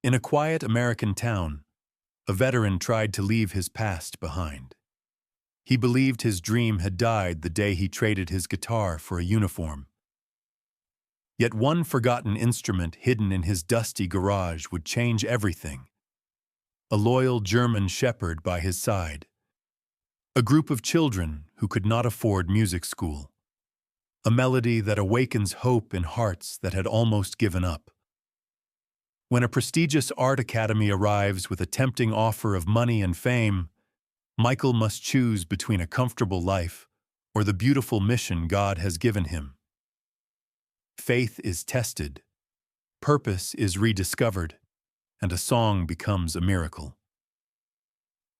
In a quiet American town, a veteran tried to leave his past behind. He believed his dream had died the day he traded his guitar for a uniform. Yet one forgotten instrument hidden in his dusty garage would change everything. A loyal German shepherd by his side. A group of children who could not afford music school. A melody that awakens hope in hearts that had almost given up. When a prestigious art academy arrives with a tempting offer of money and fame, Michael must choose between a comfortable life or the beautiful mission God has given him. Faith is tested, purpose is rediscovered, and a song becomes a miracle.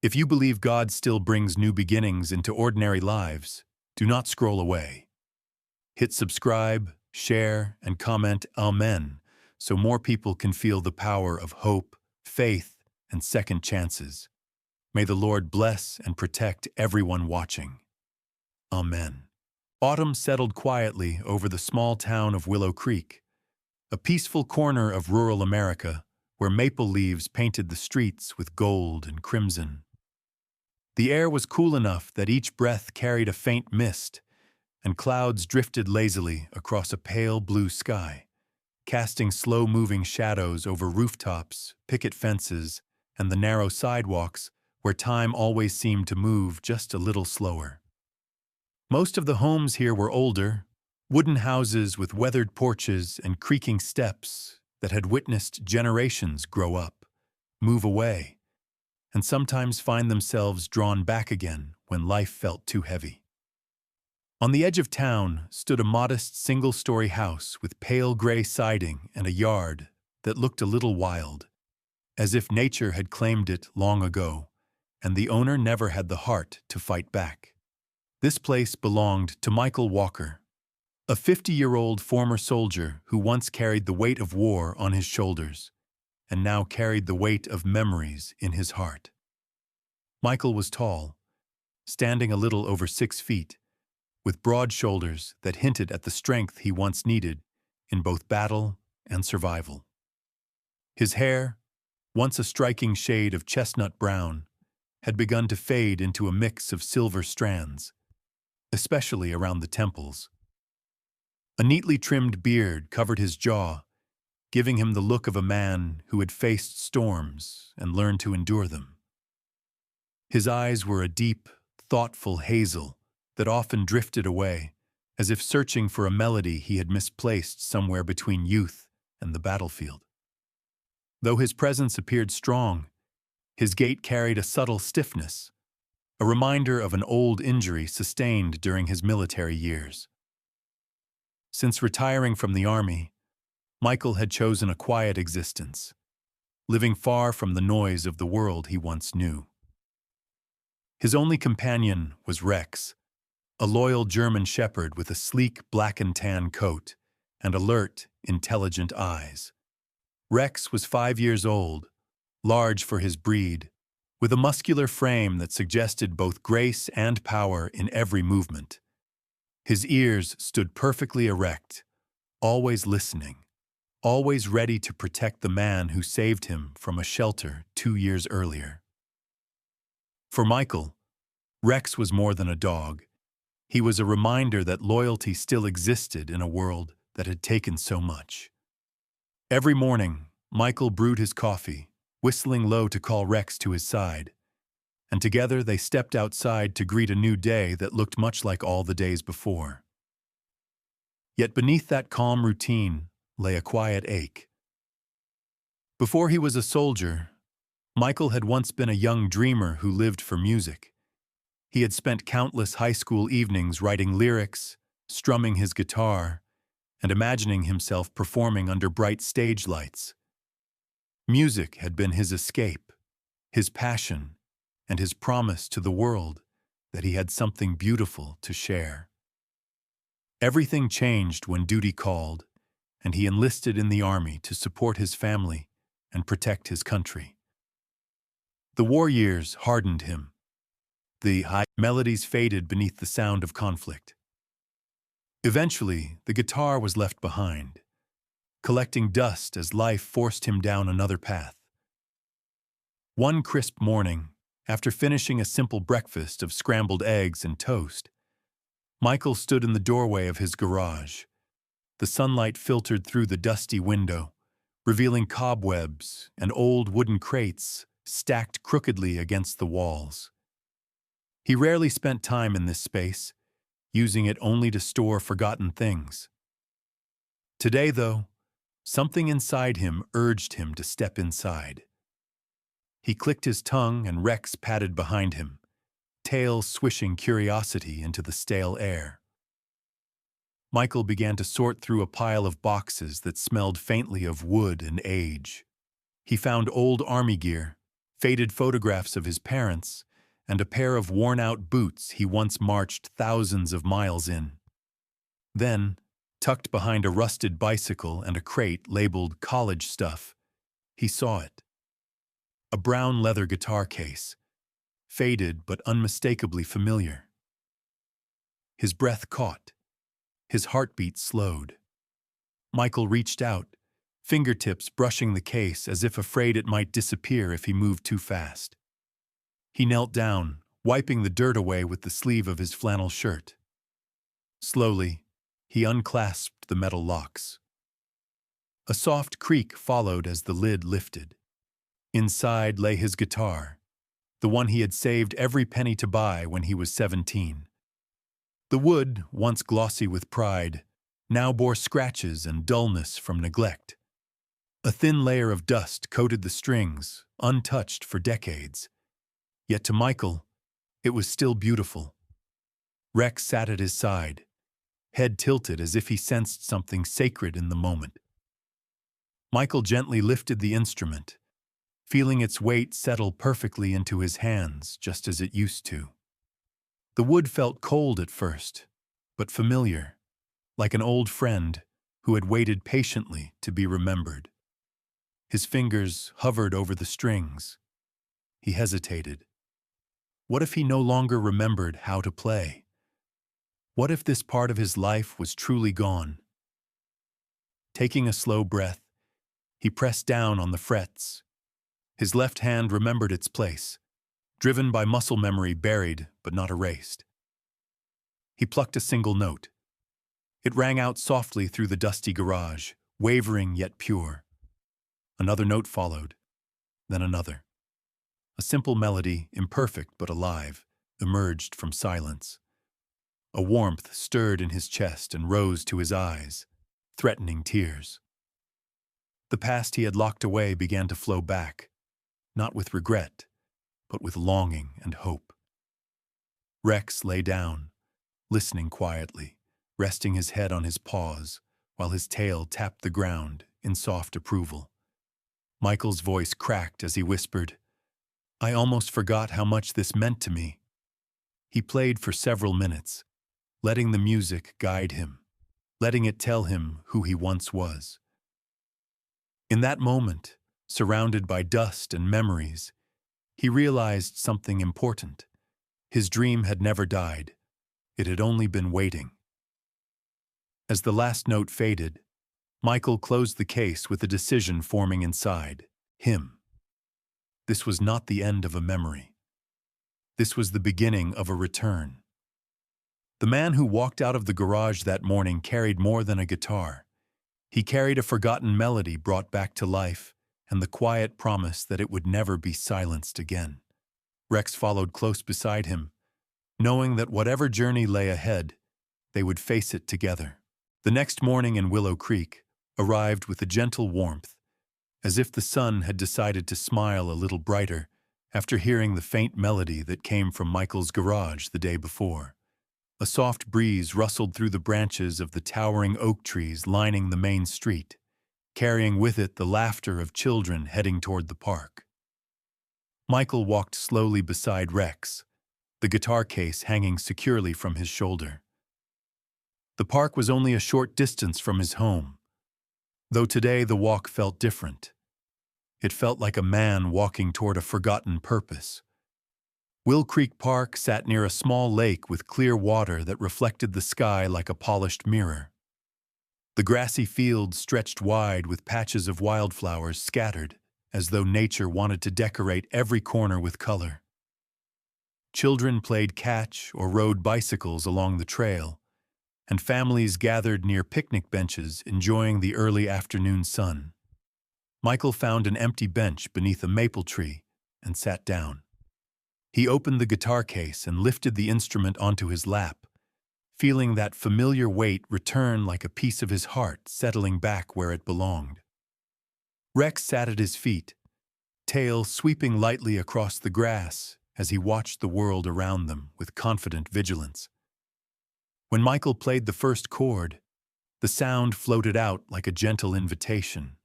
If you believe God still brings new beginnings into ordinary lives, do not scroll away. Hit subscribe, share, and comment Amen so more people can feel the power of hope, faith, and second chances. May the Lord bless and protect everyone watching. Amen. Autumn settled quietly over the small town of Willow Creek, a peaceful corner of rural America where maple leaves painted the streets with gold and crimson. The air was cool enough that each breath carried a faint mist, and clouds drifted lazily across a pale blue sky, casting slow-moving shadows over rooftops, picket fences, and the narrow sidewalks where time always seemed to move just a little slower. Most of the homes here were older, wooden houses with weathered porches and creaking steps that had witnessed generations grow up, move away, and sometimes find themselves drawn back again when life felt too heavy. On the edge of town stood a modest single-story house with pale gray siding and a yard that looked a little wild, as if nature had claimed it long ago, and the owner never had the heart to fight back. This place belonged to Michael Walker, a 50-year-old former soldier who once carried the weight of war on his shoulders, and now carried the weight of memories in his heart. Michael was tall, standing a little over 6 feet, with broad shoulders that hinted at the strength he once needed in both battle and survival. His hair, once a striking shade of chestnut brown, had begun to fade into a mix of silver strands, especially around the temples. A neatly trimmed beard covered his jaw, giving him the look of a man who had faced storms and learned to endure them. His eyes were a deep, thoughtful hazel that often drifted away, as if searching for a melody he had misplaced somewhere between youth and the battlefield. Though his presence appeared strong, his gait carried a subtle stiffness, a reminder of an old injury sustained during his military years. Since retiring from the army, Michael had chosen a quiet existence, living far from the noise of the world he once knew. His only companion was Rex, a loyal German shepherd with a sleek black and tan coat and alert, intelligent eyes. Rex was 5 years old, large for his breed, with a muscular frame that suggested both grace and power in every movement. His ears stood perfectly erect, always listening, always ready to protect the man who saved him from a shelter 2 years earlier. For Michael, Rex was more than a dog. He was a reminder that loyalty still existed in a world that had taken so much. Every morning, Michael brewed his coffee, whistling low to call Rex to his side, and together they stepped outside to greet a new day that looked much like all the days before. Yet beneath that calm routine lay a quiet ache. Before he was a soldier, Michael had once been a young dreamer who lived for music. He had spent countless high school evenings writing lyrics, strumming his guitar, and imagining himself performing under bright stage lights. Music had been his escape, his passion, and his promise to the world that he had something beautiful to share. Everything changed when duty called, and he enlisted in the army to support his family and protect his country. The war years hardened him. The high melodies faded beneath the sound of conflict. Eventually, the guitar was left behind. collecting dust as life forced him down another path. One crisp morning, after finishing a simple breakfast of scrambled eggs and toast, Michael stood in the doorway of his garage. The sunlight filtered through the dusty window, revealing cobwebs and old wooden crates stacked crookedly against the walls. He rarely spent time in this space, using it only to store forgotten things. Today, though, something inside him urged him to step inside. He clicked his tongue and Rex padded behind him, tail swishing curiosity into the stale air. Michael began to sort through a pile of boxes that smelled faintly of wood and age. He found old army gear, faded photographs of his parents, and a pair of worn-out boots he once marched thousands of miles in. Then, tucked behind a rusted bicycle and a crate labeled college stuff, he saw it. A brown leather guitar case, faded but unmistakably familiar. His breath caught. His heartbeat slowed. Michael reached out, fingertips brushing the case as if afraid it might disappear if he moved too fast. He knelt down, wiping the dirt away with the sleeve of his flannel shirt. Slowly, he unclasped the metal locks. A soft creak followed as the lid lifted. Inside lay his guitar, the one he had saved every penny to buy when he was 17. The wood, once glossy with pride, now bore scratches and dullness from neglect. A thin layer of dust coated the strings, untouched for decades. Yet to Michael, it was still beautiful. Rex sat at his side, head tilted as if he sensed something sacred in the moment. Michael gently lifted the instrument, feeling its weight settle perfectly into his hands just as it used to. The wood felt cold at first, but familiar, like an old friend who had waited patiently to be remembered. His fingers hovered over the strings. He hesitated. What if he no longer remembered how to play? What if this part of his life was truly gone? Taking a slow breath, he pressed down on the frets. His left hand remembered its place, driven by muscle memory buried but not erased. He plucked a single note. It rang out softly through the dusty garage, wavering yet pure. Another note followed, then another. A simple melody, imperfect but alive, emerged from silence. A warmth stirred in his chest and rose to his eyes, threatening tears. The past he had locked away began to flow back, not with regret, but with longing and hope. Rex lay down, listening quietly, resting his head on his paws, while his tail tapped the ground in soft approval. Michael's voice cracked as he whispered, "I almost forgot how much this meant to me." He played for several minutes, letting the music guide him, letting it tell him who he once was. In that moment, surrounded by dust and memories, he realized something important. His dream had never died. It had only been waiting. As the last note faded, Michael closed the case with a decision forming inside him. This was not the end of a memory. This was the beginning of a return. The man who walked out of the garage that morning carried more than a guitar. He carried a forgotten melody brought back to life and the quiet promise that it would never be silenced again. Rex followed close beside him, knowing that whatever journey lay ahead, they would face it together. The next morning in Willow Creek arrived with a gentle warmth, as if the sun had decided to smile a little brighter after hearing the faint melody that came from Michael's garage the day before. A soft breeze rustled through the branches of the towering oak trees lining the main street, carrying with it the laughter of children heading toward the park. Michael walked slowly beside Rex, the guitar case hanging securely from his shoulder. The park was only a short distance from his home, though today the walk felt different. It felt like a man walking toward a forgotten purpose. Will Creek Park sat near a small lake with clear water that reflected the sky like a polished mirror. The grassy field stretched wide with patches of wildflowers scattered, as though nature wanted to decorate every corner with color. Children played catch or rode bicycles along the trail, and families gathered near picnic benches enjoying the early afternoon sun. Michael found an empty bench beneath a maple tree and sat down. He opened the guitar case and lifted the instrument onto his lap, feeling that familiar weight return like a piece of his heart settling back where it belonged. Rex sat at his feet, tail sweeping lightly across the grass as he watched the world around them with confident vigilance. When Michael played the first chord, the sound floated out like a gentle invitation.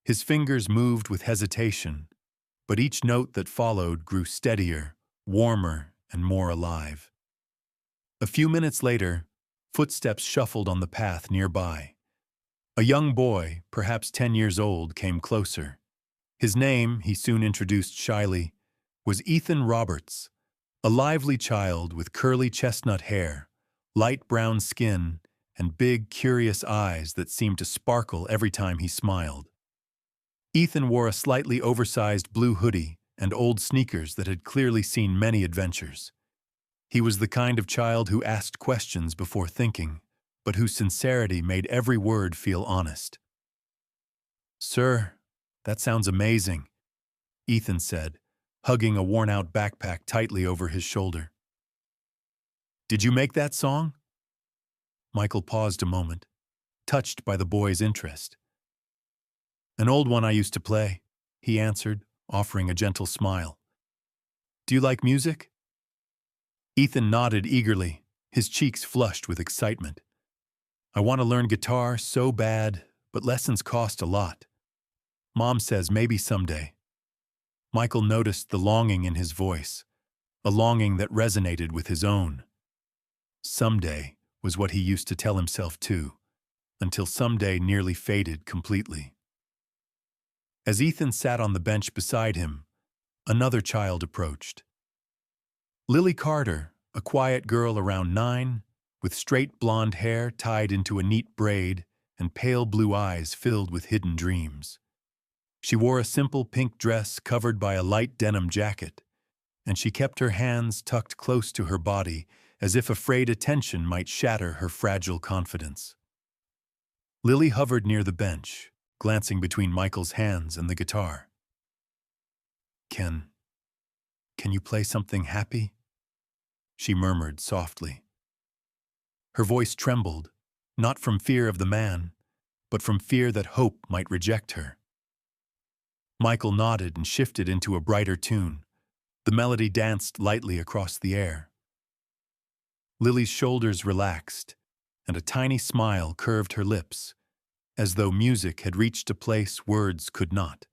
His fingers moved with hesitation, but each note that followed grew steadier, warmer, and more alive. A few minutes later, footsteps shuffled on the path nearby. A young boy, perhaps 10 years old, came closer. His name, he soon introduced shyly, was Ethan Roberts, a lively child with curly chestnut hair, light brown skin, and big, curious eyes that seemed to sparkle every time he smiled. Ethan wore a slightly oversized blue hoodie and old sneakers that had clearly seen many adventures. He was the kind of child who asked questions before thinking, but whose sincerity made every word feel honest. "Sir, that sounds amazing," Ethan said, hugging a worn-out backpack tightly over his shoulder. "Did you make that song?" Michael paused a moment, touched by the boy's interest. "An old one I used to play," he answered, offering a gentle smile. "Do you like music?" Ethan nodded eagerly, his cheeks flushed with excitement. "I want to learn guitar so bad, but lessons cost a lot. Mom says maybe someday." Michael noticed the longing in his voice, a longing that resonated with his own. Someday was what he used to tell himself too, until someday nearly faded completely. As Ethan sat on the bench beside him, another child approached. Lily Carter, a quiet girl around 9, with straight blonde hair tied into a neat braid and pale blue eyes filled with hidden dreams. She wore a simple pink dress covered by a light denim jacket, and she kept her hands tucked close to her body as if afraid attention might shatter her fragile confidence. Lily hovered near the bench, glancing between Michael's hands and the guitar. Can you play something happy?" she murmured softly. Her voice trembled, not from fear of the man, but from fear that hope might reject her. Michael nodded and shifted into a brighter tune. The melody danced lightly across the air. Lily's shoulders relaxed, and a tiny smile curved her lips, as though music had reached a place words could not.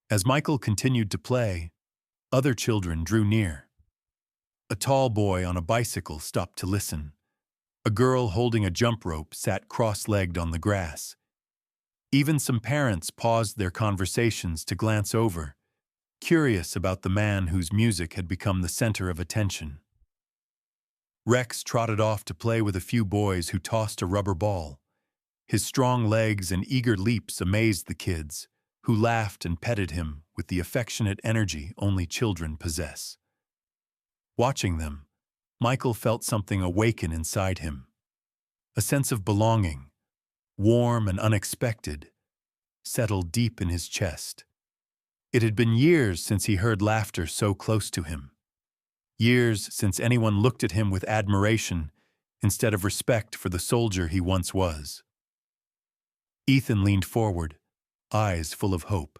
As Michael continued to play, other children drew near. A tall boy on a bicycle stopped to listen. A girl holding a jump rope sat cross-legged on the grass. Even some parents paused their conversations to glance over, curious about the man whose music had become the center of attention. Rex trotted off to play with a few boys who tossed a rubber ball. His strong legs and eager leaps amazed the kids, who laughed and petted him with the affectionate energy only children possess. Watching them, Michael felt something awaken inside him. A sense of belonging, warm and unexpected, settled deep in his chest. It had been years since he heard laughter so close to him. Years since anyone looked at him with admiration instead of respect for the soldier he once was. Ethan leaned forward, eyes full of hope.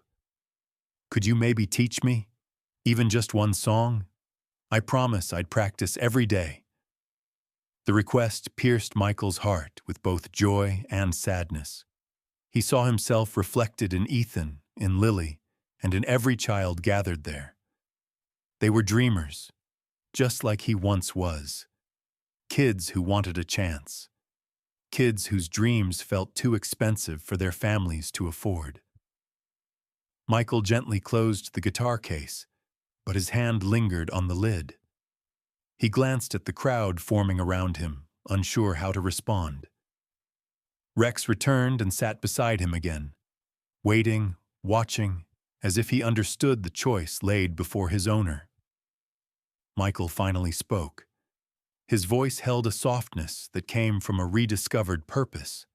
"Could you maybe teach me? Even just one song? I promise I'd practice every day." The request pierced Michael's heart with both joy and sadness. He saw himself reflected in Ethan, in Lily, and in every child gathered there. They were dreamers, just like he once was. Kids who wanted a chance. Kids whose dreams felt too expensive for their families to afford. Michael gently closed the guitar case, but his hand lingered on the lid. He glanced at the crowd forming around him, unsure how to respond. Rex returned and sat beside him again, waiting, watching, as if he understood the choice laid before his owner. Michael finally spoke. His voice held a softness that came from a rediscovered purpose.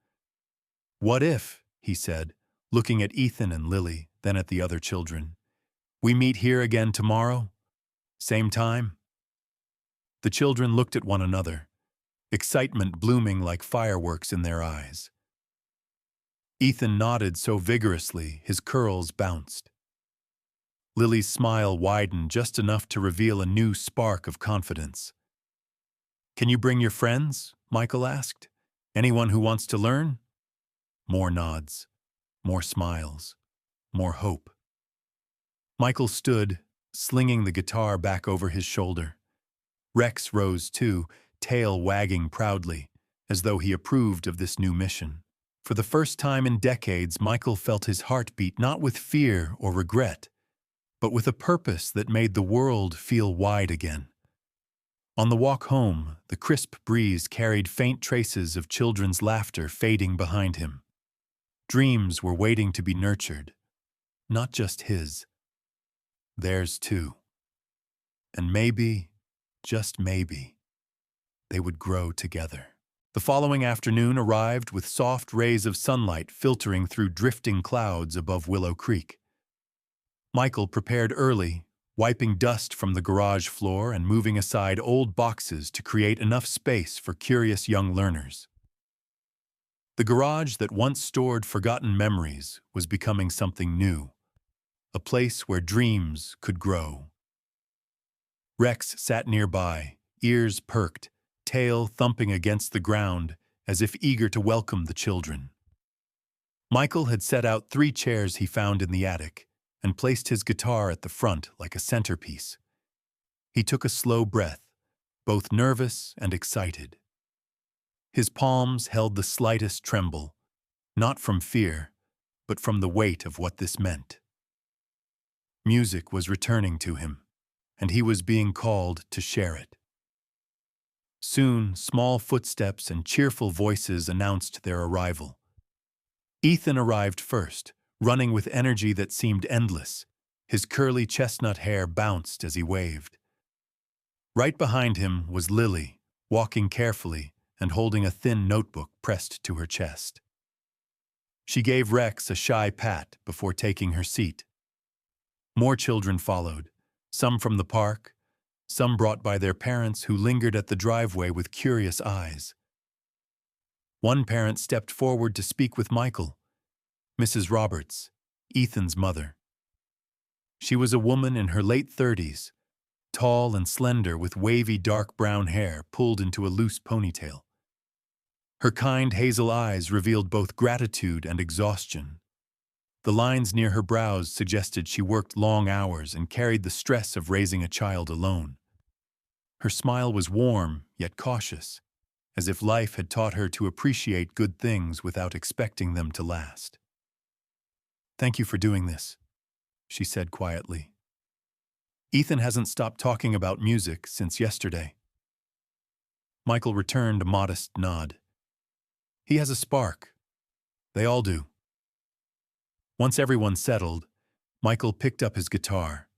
"What if," he said, looking at Ethan and Lily, then at the other children, "we meet here again tomorrow? Same time?" The children looked at one another, excitement blooming like fireworks in their eyes. Ethan nodded so vigorously his curls bounced. Lily's smile widened just enough to reveal a new spark of confidence. "Can you bring your friends?" Michael asked. "Anyone who wants to learn?" More nods, more smiles, more hope. Michael stood, slinging the guitar back over his shoulder. Rex rose too, tail wagging proudly, as though he approved of this new mission. For the first time in decades, Michael felt his heart beat not with fear or regret, but with a purpose that made the world feel wide again. On the walk home, the crisp breeze carried faint traces of children's laughter fading behind him. Dreams were waiting to be nurtured, not just his. Theirs too. And maybe, just maybe, they would grow together. The following afternoon arrived with soft rays of sunlight filtering through drifting clouds above Willow Creek. Michael prepared early, wiping dust from the garage floor and moving aside old boxes to create enough space for curious young learners. The garage that once stored forgotten memories was becoming something new, a place where dreams could grow. Rex sat nearby, ears perked, tail thumping against the ground as if eager to welcome the children. Michael had set out 3 chairs he found in the attic and placed his guitar at the front like a centerpiece. He took a slow breath, both nervous and excited. His palms held the slightest tremble, not from fear, but from the weight of what this meant. Music was returning to him, and he was being called to share it. Soon, small footsteps and cheerful voices announced their arrival. Ethan arrived first, running with energy that seemed endless. His curly chestnut hair bounced as he waved. Right behind him was Lily, walking carefully and holding a thin notebook pressed to her chest. She gave Rex a shy pat before taking her seat. More children followed, some from the park, some brought by their parents who lingered at the driveway with curious eyes. One parent stepped forward to speak with Michael, Mrs. Roberts, Ethan's mother. She was a woman in her late 30s, tall and slender with wavy dark brown hair pulled into a loose ponytail. Her kind hazel eyes revealed both gratitude and exhaustion. The lines near her brows suggested she worked long hours and carried the stress of raising a child alone. Her smile was warm, yet cautious, as if life had taught her to appreciate good things without expecting them to last. "Thank you for doing this," she said quietly. "Ethan hasn't stopped talking about music since yesterday." Michael returned a modest nod. "He has a spark. They all do." Once everyone settled, Michael picked up his guitar.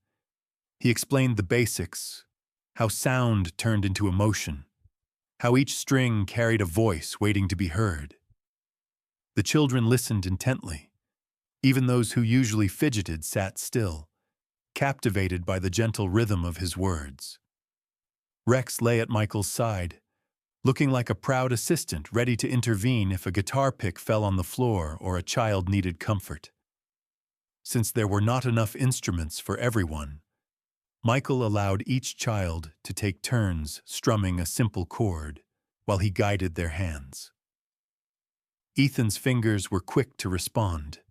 He explained the basics, how sound turned into emotion, how each string carried a voice waiting to be heard. The children listened intently. Even those who usually fidgeted sat still, captivated by the gentle rhythm of his words. Rex lay at Michael's side, looking like a proud assistant ready to intervene if a guitar pick fell on the floor or a child needed comfort. Since there were not enough instruments for everyone, Michael allowed each child to take turns strumming a simple chord while he guided their hands. Ethan's fingers were quick to respond.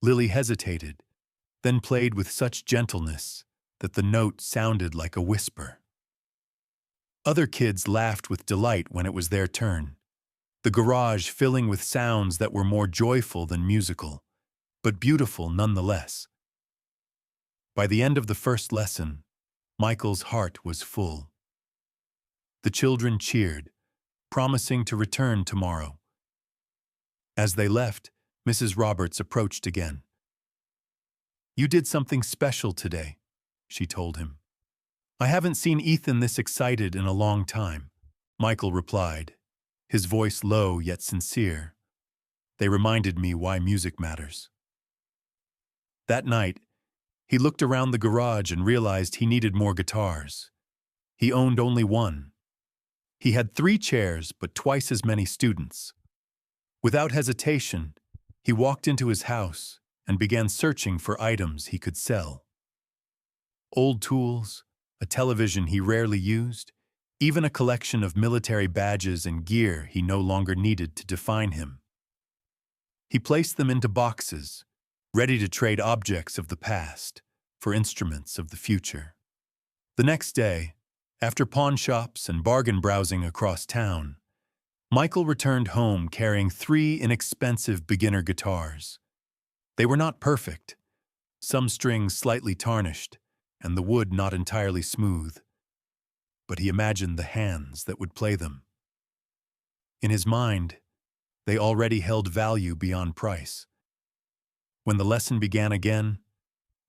Lily hesitated, then played with such gentleness that the note sounded like a whisper. Other kids laughed with delight when it was their turn, the garage filling with sounds that were more joyful than musical, but beautiful nonetheless. By the end of the first lesson, Michael's heart was full. The children cheered, promising to return tomorrow. As they left, Mrs. Roberts approached again. "You did something special today," she told him. "I haven't seen Ethan this excited in a long time," Michael replied, his voice low yet sincere. "They reminded me why music matters." That night, he looked around the garage and realized he needed more guitars. He owned only one. He had 3 chairs, but twice as many students. Without hesitation, he walked into his house and began searching for items he could sell. Old tools, a television he rarely used, even a collection of military badges and gear he no longer needed to define him. He placed them into boxes, ready to trade objects of the past for instruments of the future. The next day, after pawn shops and bargain browsing across town, Michael returned home carrying 3 inexpensive beginner guitars. They were not perfect, some strings slightly tarnished, and the wood not entirely smooth, but he imagined the hands that would play them. In his mind, they already held value beyond price. When the lesson began again,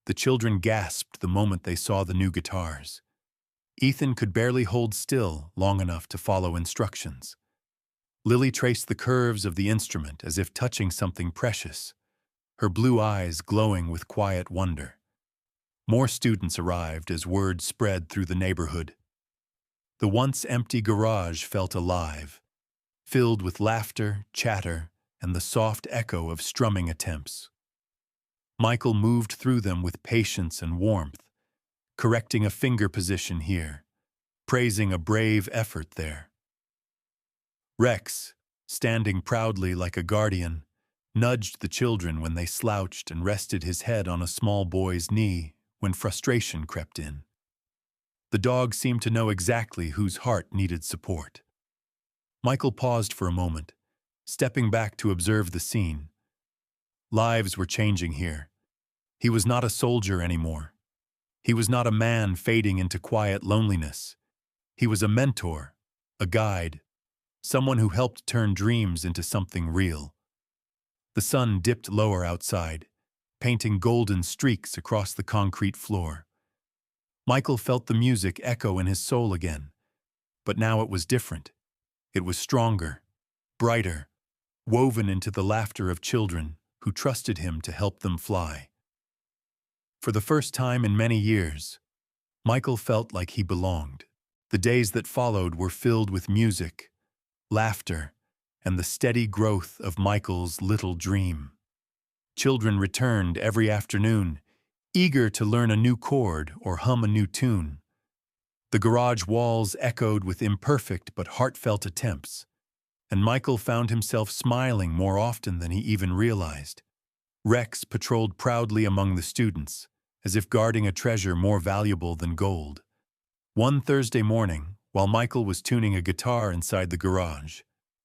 the children gasped the moment they saw the new guitars. Ethan could barely hold still long enough to follow instructions. Lily traced the curves of the instrument as if touching something precious, her blue eyes glowing with quiet wonder. More students arrived as word spread through the neighborhood. The once empty garage felt alive, filled with laughter, chatter, and the soft echo of strumming attempts. Michael moved through them with patience and warmth, correcting a finger position here, praising a brave effort there. Rex, standing proudly like a guardian, nudged the children when they slouched and rested his head on a small boy's knee when frustration crept in. The dog seemed to know exactly whose heart needed support. Michael paused for a moment, stepping back to observe the scene. Lives were changing here. He was not a soldier anymore. He was not a man fading into quiet loneliness. He was a mentor, a guide, someone who helped turn dreams into something real. The sun dipped lower outside, painting golden streaks across the concrete floor. Michael felt the music echo in his soul again, but now it was different. It was stronger, brighter, woven into the laughter of children who trusted him to help them fly. For the first time in many years, Michael felt like he belonged. The days that followed were filled with music, laughter, and the steady growth of Michael's little dream. Children returned every afternoon, eager to learn a new chord or hum a new tune. The garage walls echoed with imperfect but heartfelt attempts, and Michael found himself smiling more often than he even realized. Rex patrolled proudly among the students, as if guarding a treasure more valuable than gold. One Thursday morning, while Michael was tuning a guitar inside the garage,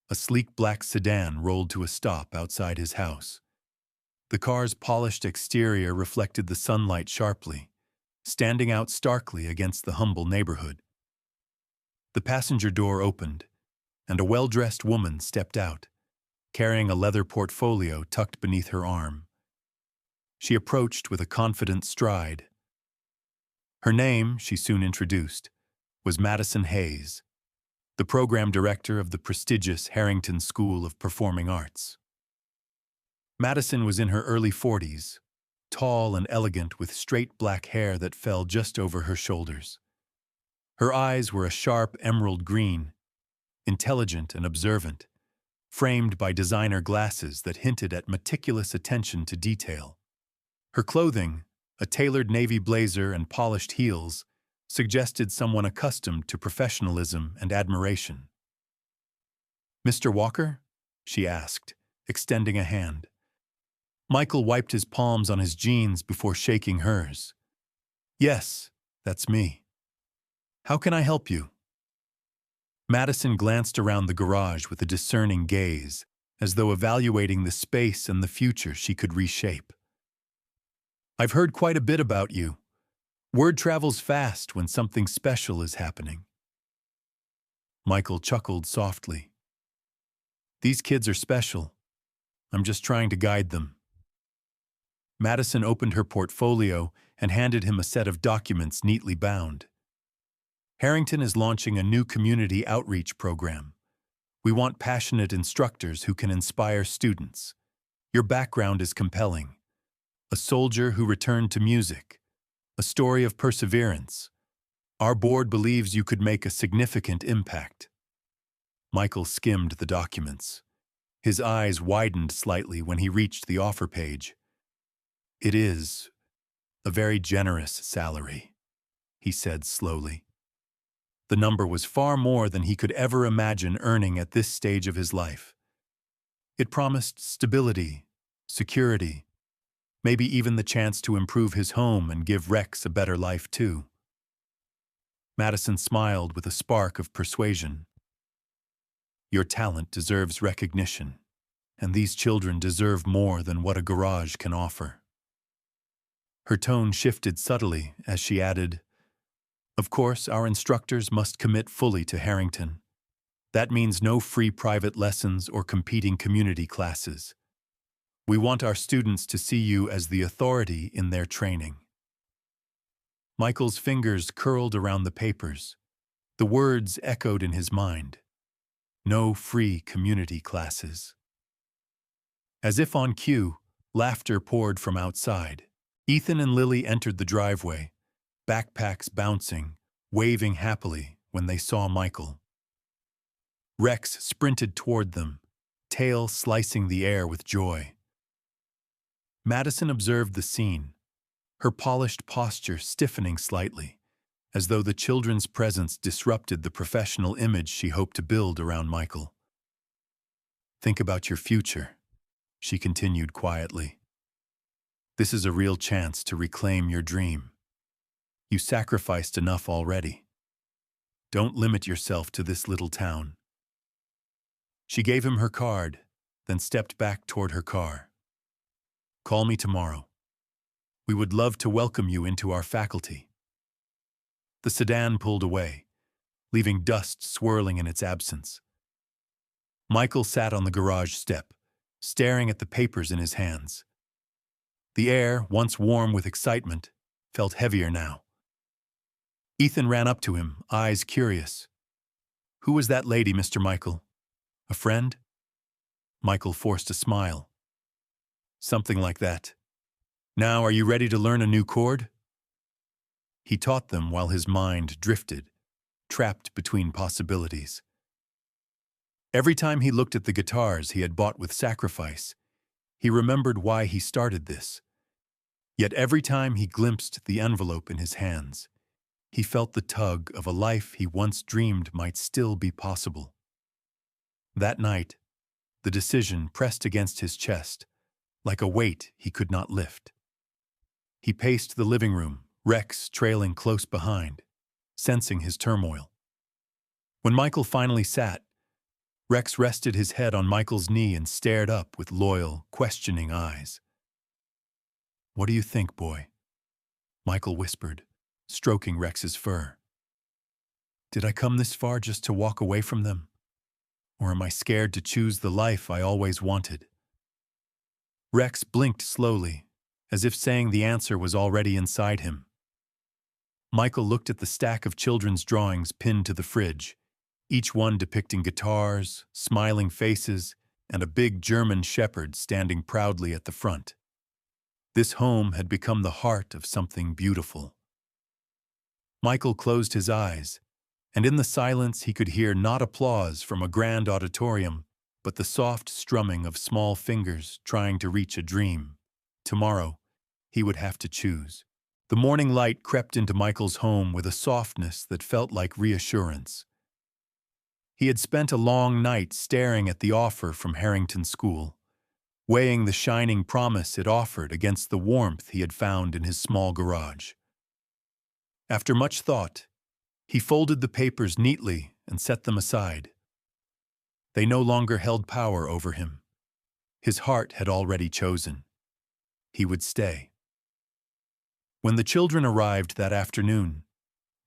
a sleek black sedan rolled to a stop outside his house. The car's polished exterior reflected the sunlight sharply, standing out starkly against the humble neighborhood. The passenger door opened, and a well-dressed woman stepped out, carrying a leather portfolio tucked beneath her arm. She approached with a confident stride. Her name, she soon introduced, was Madison Hayes, the program director of the prestigious Harrington School of Performing Arts. Madison was in her early 40s, tall and elegant with straight black hair that fell just over her shoulders. Her eyes were a sharp emerald green, intelligent and observant, framed by designer glasses that hinted at meticulous attention to detail. Her clothing, a tailored navy blazer and polished heels, suggested someone accustomed to professionalism and admiration. "Mr. Walker?" she asked, extending a hand. Michael wiped his palms on his jeans before shaking hers. "Yes, that's me. How can I help you?" Madison glanced around the garage with a discerning gaze, as though evaluating the space and the future she could reshape. "I've heard quite a bit about you. Word travels fast when something special is happening." Michael chuckled softly. "These kids are special. I'm just trying to guide them. Madison opened her portfolio and handed him a set of documents neatly bound. Harrington is launching a new community outreach program. We want passionate instructors who can inspire students. Your background is compelling. A soldier who returned to music. A story of perseverance. Our board believes you could make a significant impact. Michael skimmed the documents. His eyes widened slightly when he reached the offer page. It is a very generous salary, he said slowly. The number was far more than he could ever imagine earning at this stage of his life. It promised stability, security, maybe even the chance to improve his home and give Rex a better life too. Madison smiled with a spark of persuasion. Your talent deserves recognition, and these children deserve more than what a garage can offer. Her tone shifted subtly as she added, of course, our instructors must commit fully to Harrington. That means no free private lessons or competing community classes. We want our students to see you as the authority in their training. Michael's fingers curled around the papers. The words echoed in his mind. No free community classes. As if on cue, laughter poured from outside. Ethan and Lily entered the driveway, backpacks bouncing, waving happily when they saw Michael. Rex sprinted toward them, tail slicing the air with joy. Madison observed the scene, her polished posture stiffening slightly, as though the children's presence disrupted the professional image she hoped to build around Michael. Think about your future, she continued quietly. This is a real chance to reclaim your dream. You sacrificed enough already. Don't limit yourself to this little town. She gave him her card, then stepped back toward her car. Call me tomorrow. We would love to welcome you into our faculty. The sedan pulled away, leaving dust swirling in its absence. Michael sat on the garage step, staring at the papers in his hands. The air, once warm with excitement, felt heavier now. Ethan ran up to him, eyes curious. Who was that lady, Mr. Michael? A friend? Michael forced a smile. Something like that. Now, are you ready to learn a new chord? He taught them while his mind drifted, trapped between possibilities. Every time he looked at the guitars he had bought with sacrifice, he remembered why he started this. Yet every time he glimpsed the envelope in his hands, he felt the tug of a life he once dreamed might still be possible. That night, the decision pressed against his chest, like a weight he could not lift. He paced the living room, Rex trailing close behind, sensing his turmoil. When Michael finally sat, Rex rested his head on Michael's knee and stared up with loyal, questioning eyes. What do you think, boy? Michael whispered, stroking Rex's fur. Did I come this far just to walk away from them? Or am I scared to choose the life I always wanted? Rex blinked slowly, as if saying the answer was already inside him. Michael looked at the stack of children's drawings pinned to the fridge, each one depicting guitars, smiling faces, and a big German shepherd standing proudly at the front. This home had become the heart of something beautiful. Michael closed his eyes, and in the silence he could hear not applause from a grand auditorium, but the soft strumming of small fingers trying to reach a dream. Tomorrow, he would have to choose. The morning light crept into Michael's home with a softness that felt like reassurance. He had spent a long night staring at the offer from Harrington School, weighing the shining promise it offered against the warmth he had found in his small garage. After much thought, he folded the papers neatly and set them aside. They no longer held power over him. His heart had already chosen. He would stay. When the children arrived that afternoon,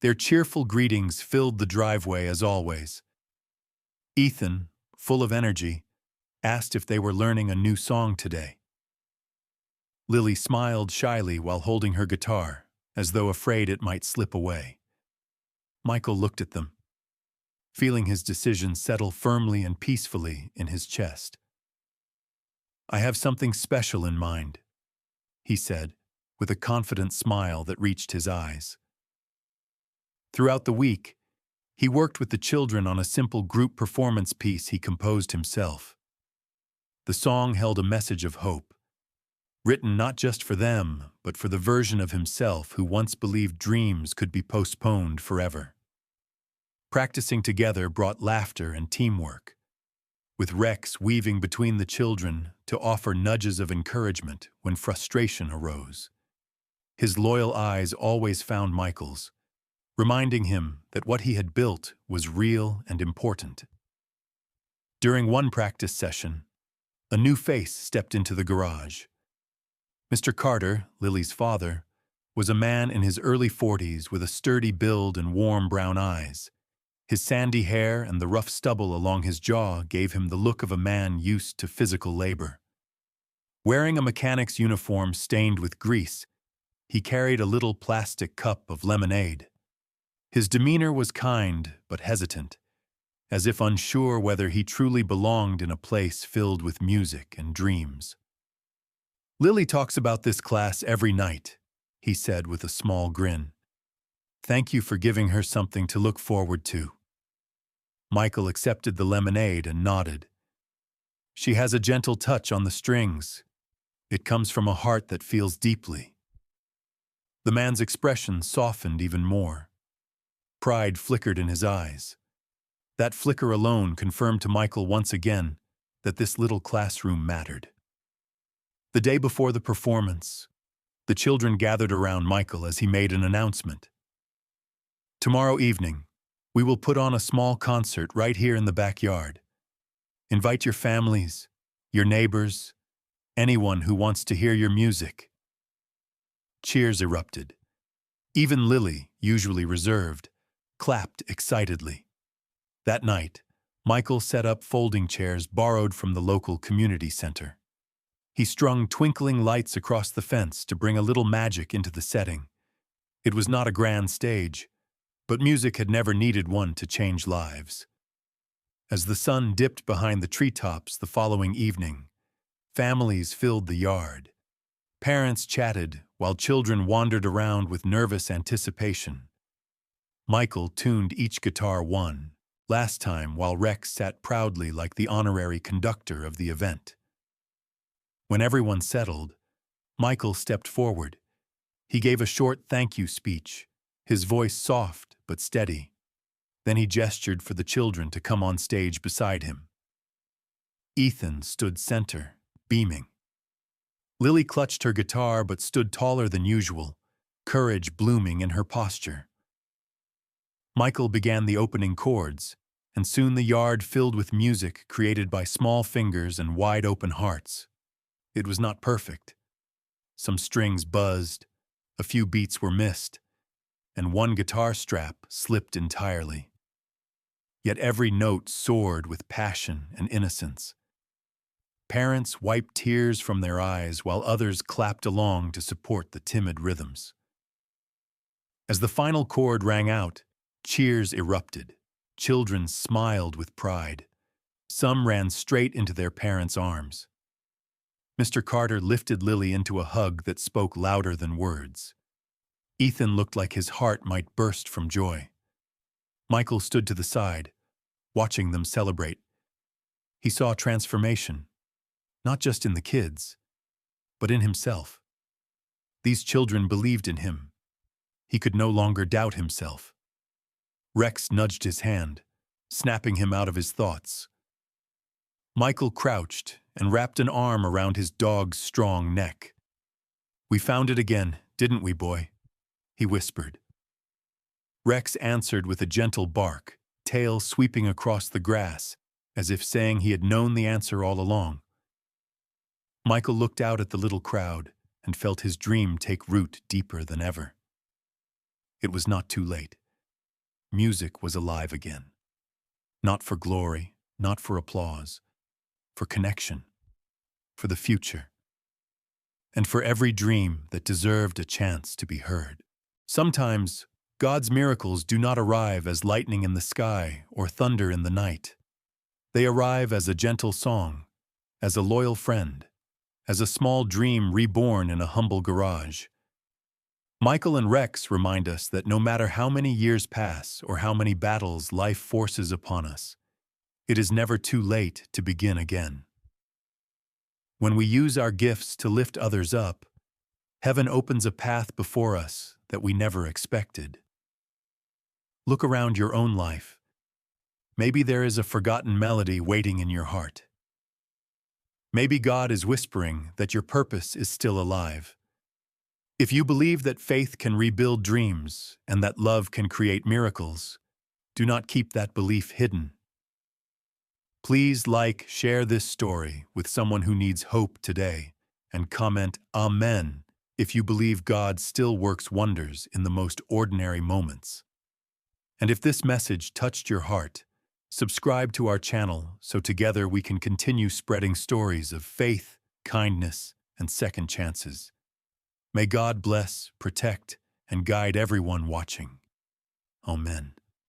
their cheerful greetings filled the driveway as always. Ethan, full of energy, asked if they were learning a new song today. Lily smiled shyly while holding her guitar, as though afraid it might slip away. Michael looked at them, feeling his decision settle firmly and peacefully in his chest. "I have something special in mind," he said, with a confident smile that reached his eyes. Throughout the week, he worked with the children on a simple group performance piece he composed himself. The song held a message of hope, written not just for them, but for the version of himself who once believed dreams could be postponed forever. Practicing together brought laughter and teamwork, with Rex weaving between the children to offer nudges of encouragement when frustration arose. His loyal eyes always found Michael's, reminding him that what he had built was real and important. During one practice session, a new face stepped into the garage. Mr. Carter, Lily's father, was a man in his early 40s with a sturdy build and warm brown eyes. His sandy hair and the rough stubble along his jaw gave him the look of a man used to physical labor. Wearing a mechanic's uniform stained with grease, he carried a little plastic cup of lemonade. His demeanor was kind but hesitant, as if unsure whether he truly belonged in a place filled with music and dreams. "Lily talks about this class every night," he said with a small grin. "Thank you for giving her something to look forward to." Michael accepted the lemonade and nodded. "She has a gentle touch on the strings. It comes from a heart that feels deeply." The man's expression softened even more. Pride flickered in his eyes. That flicker alone confirmed to Michael once again that this little classroom mattered. The day before the performance, the children gathered around Michael as he made an announcement. "Tomorrow evening, we will put on a small concert right here in the backyard. Invite your families, your neighbors, anyone who wants to hear your music." Cheers erupted. Even Lily, usually reserved, clapped excitedly. That night, Michael set up folding chairs borrowed from the local community center. He strung twinkling lights across the fence to bring a little magic into the setting. It was not a grand stage, but music had never needed one to change lives. As the sun dipped behind the treetops the following evening, families filled the yard. Parents chatted while children wandered around with nervous anticipation. Michael tuned each guitar one, last time while Rex sat proudly like the honorary conductor of the event. When everyone settled, Michael stepped forward. He gave a short thank you speech, his voice soft but steady. Then he gestured for the children to come on stage beside him. Ethan stood center, beaming. Lily clutched her guitar but stood taller than usual, courage blooming in her posture. Michael began the opening chords, and soon the yard filled with music created by small fingers and wide-open hearts. It was not perfect. Some strings buzzed, a few beats were missed, and one guitar strap slipped entirely. Yet every note soared with passion and innocence. Parents wiped tears from their eyes while others clapped along to support the timid rhythms. As the final chord rang out, cheers erupted. Children smiled with pride. Some ran straight into their parents' arms. Mr. Carter lifted Lily into a hug that spoke louder than words. Ethan looked like his heart might burst from joy. Michael stood to the side, watching them celebrate. He saw transformation, not just in the kids, but in himself. These children believed in him. He could no longer doubt himself. Rex nudged his hand, snapping him out of his thoughts. Michael crouched and wrapped an arm around his dog's strong neck. "We found it again, didn't we, boy?" he whispered. Rex answered with a gentle bark, tail sweeping across the grass, as if saying he had known the answer all along. Michael looked out at the little crowd and felt his dream take root deeper than ever. It was not too late. Music was alive again. Not for glory, not for applause, for connection, for the future, and for every dream that deserved a chance to be heard. Sometimes, God's miracles do not arrive as lightning in the sky or thunder in the night. They arrive as a gentle song, as a loyal friend, as a small dream reborn in a humble garage. Michael and Rex remind us that no matter how many years pass or how many battles life forces upon us, it is never too late to begin again. When we use our gifts to lift others up, heaven opens a path before us that we never expected. Look around your own life. Maybe there is a forgotten melody waiting in your heart. Maybe God is whispering that your purpose is still alive. If you believe that faith can rebuild dreams and that love can create miracles, do not keep that belief hidden. Please share this story with someone who needs hope today, and comment Amen if you believe God still works wonders in the most ordinary moments. And if this message touched your heart, subscribe to our channel so together we can continue spreading stories of faith, kindness, and second chances. May God bless, protect, and guide everyone watching. Amen.